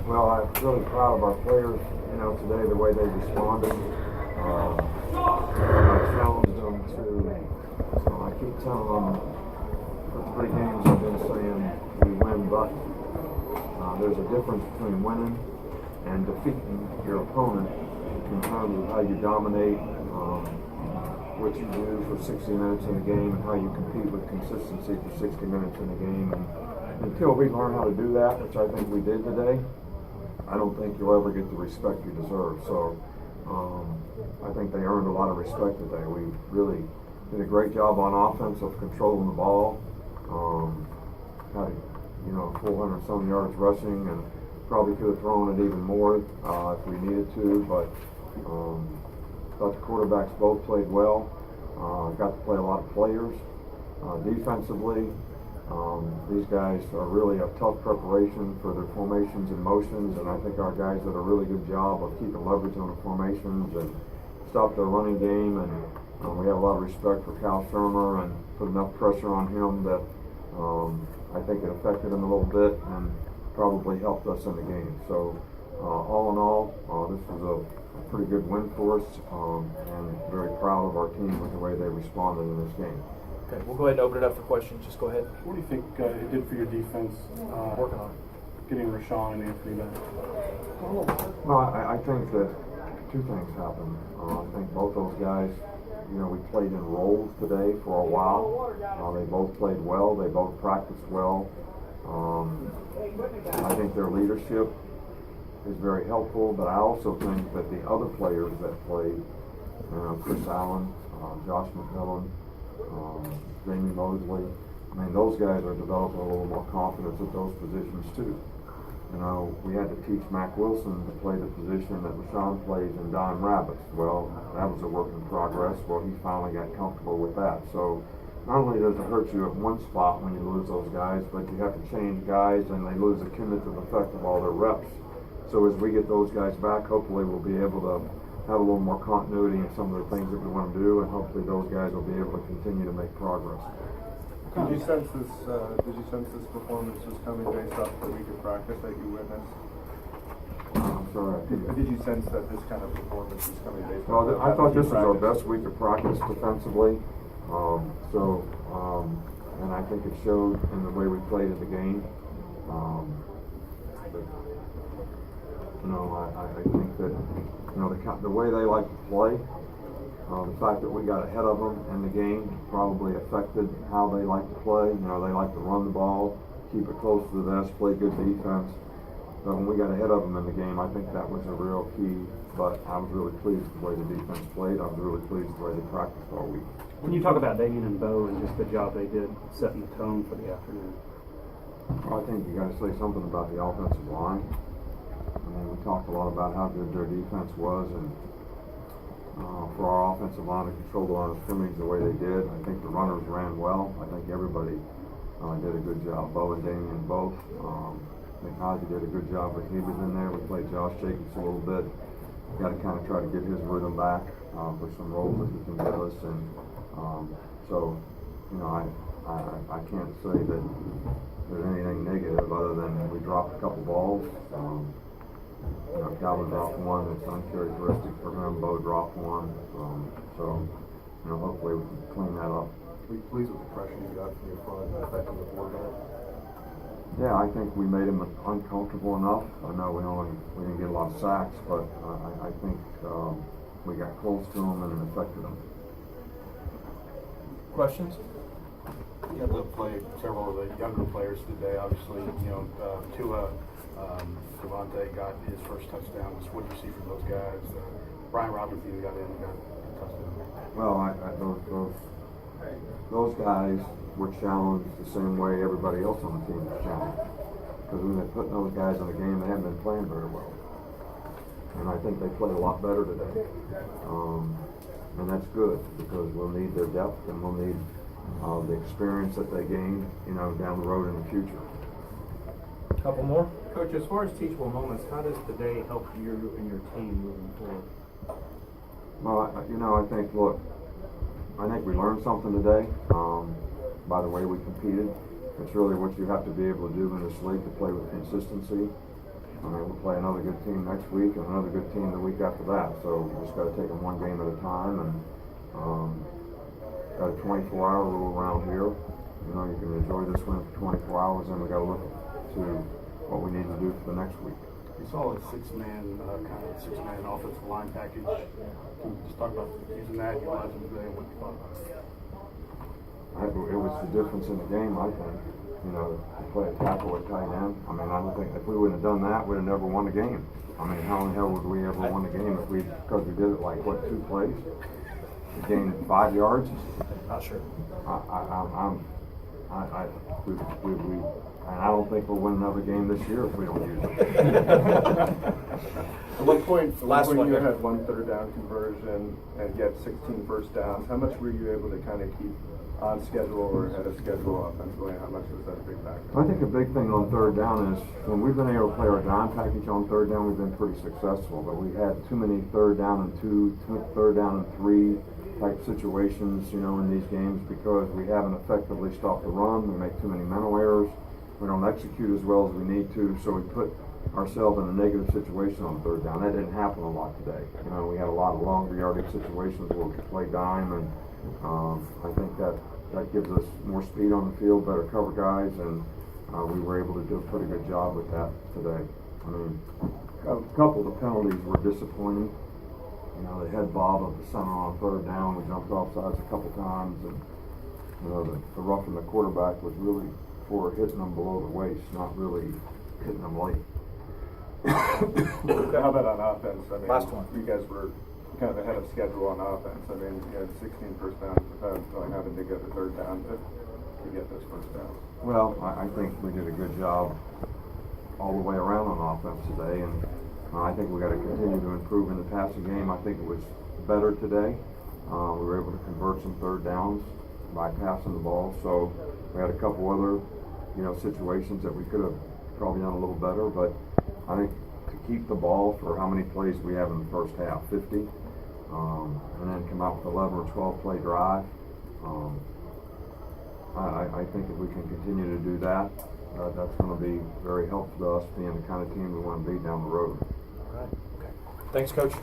Well, I'm really proud of our players, today, the way they responded. I challenged them I keep telling them, for 3 games I've been saying we win, but there's a difference between winning and defeating your opponent in terms of how you dominate, what you do for 60 minutes in a game, and how you compete with consistency for 60 minutes in a game. And until we learn how to do that, which I think we did today, I don't think you'll ever get the respect you deserve. So I think they earned a lot of respect today. We really did a great job on offense of controlling the ball. Had 400 some yards rushing, and probably could have thrown it even more if we needed to. But thought the quarterbacks both played well. Got to play a lot of players. Defensively, these guys are really a tough preparation for their formations and motions, and I think our guys did a really good job of keeping leverage on the formations and stopped their running game. And we have a lot of respect for Cal Shermer and put enough pressure on him that I think it affected him a little bit and probably helped us in the game. So all in all, this was a pretty good win for us, and very proud of our team with the way they responded in this game. Okay, we'll go ahead and open it up for questions. Just go ahead. What do you think it did for your defense? Working on it. Getting Rashawn and Anthony back. Well, I think that 2 things happened. I think both those guys, we played in roles today for a while. They both played well. They both practiced well. I think their leadership is very helpful, but I also think that the other players that played, Chris Allen, Josh McMillan, Jamie Mosley, those guys are developing a little more confidence at those positions too. We had to teach Mac Wilson to play the position that Rashawn plays in Dime Rabbits. Well, that was a work in progress. Well, he finally got comfortable with that. So not only does it hurt you at one spot when you lose those guys, but you have to change guys, and they lose the cumulative effect of all their reps. So as we get those guys back, hopefully we'll be able to have a little more continuity in some of the things that we want to do, and hopefully those guys will be able to continue to make progress. Did you sense this performance was coming based off the week of practice that you witnessed? I'm sorry. Did you sense that this kind of performance was coming based off? Well, I thought this was our best week of practice defensively. And I think it showed in the way we played in the game. I think that the way they like to play, the fact that we got ahead of them in the game probably affected how they like to play. They like to run the ball, keep it close to the vest, play good defense. But when we got ahead of them in the game, I think that was a real key. But I was really pleased with the way the defense played. I was really pleased with the way they practiced all week. When you talk about Damien and Bo and just the job they did setting the tone for the afternoon, I think you got to say something about the offensive line. We talked a lot about how good their defense was, and for our offensive line to control the line of scrimmage the way they did. I think the runners ran well. I think everybody did a good job. Bo and Damien both. I think Ozzie did a good job, but he was in there. We played Josh Jacobs a little bit. Got to kind of try to get his rhythm back for some roles that he can give us, and I can't say that there's anything negative other than we dropped a couple balls. Calvin dropped one that's uncharacteristic for him. Bo dropped one. Hopefully we can clean that up. Were you pleased with the pressure you got from your front and affecting the board guard? Yeah, I think we made him uncomfortable enough. I know we didn't get a lot of sacks, but I think we got close to him and it affected him. Questions? You had to play several of the younger players today. Obviously, Tua, Devontae got his first touchdown. What do you see from those guys? Brian Robinson got in and got a touchdown. Well, those guys were challenged the same way everybody else on the team was challenged. Because when they're putting those guys in the game, they haven't been playing very well. And I think they played a lot better today. And that's good, because we'll need their depth and we'll need the experience that they gain, down the road in the future. Couple more? Coach, as far as teachable moments, how does today help you and your team moving forward? Well, I think we learned something today by the way we competed. It's really what you have to be able to do in this league to play with consistency. I mean, we'll play another good team next week and another good team the week after that. So we just got to take them one game at a time, and got a 24-hour rule around here. You know, you can enjoy this win for 24 hours, and we got to look to what we need to do for the next week. You saw a six-man offensive line package. Can you just talk about using that, utilizing it today, and what you thought about it? It was the difference in the game, I think. You know, to play a tackle at tight end. I mean, I don't think if we wouldn't have done that, we'd have never won the game. I mean, how in the hell would we ever won the game if because we did it like, what, 2 plays? We gained 5 yards? Not sure. And I don't think we'll win another game this year if we don't use it. At one point, you here. had 1 third down conversion and you had 16 first downs. How much were you able to kind of keep on schedule or ahead of schedule offensively? How much was that a big factor? I think a big thing on third down is when we've been able to play our dime package on third down, we've been pretty successful. But we had too many third down and 2, third down and 3 type situations, you know, in these games because we haven't effectively stopped the run. We make too many mental errors. We don't execute as well as we need to, so we put ourselves in a negative situation on third down. That didn't happen a lot today. You know, we had a lot of longer yardage situations where we could play dime, and I think that gives us more speed on the field, better cover guys, and we were able to do a pretty good job with that today. I mean, a couple of the penalties were disappointing. You know, the head bob of the center on third down, we jumped off sides a couple times, and you know, the roughing the quarterback was really for hitting them below the waist, not really hitting them late. How about on offense? I mean, Last one. You guys were kind of ahead of schedule on offense. I mean, you had 16 first downs without really having to get the third down to get those first downs. Well, I think we did a good job all the way around on offense today, and I think we got to continue to improve in the passing game. I think it was better today. We were able to convert some third downs by passing the ball, so we had a couple other, you know, situations that we could have probably done a little better, but I think to keep the ball for how many plays we have in the first half, 50, and then come out with 11 or 12 play drive. I think if we can continue to do that, that's going to be very helpful to us being the kind of team we want to be down the road. All right. Okay. Thanks, Coach.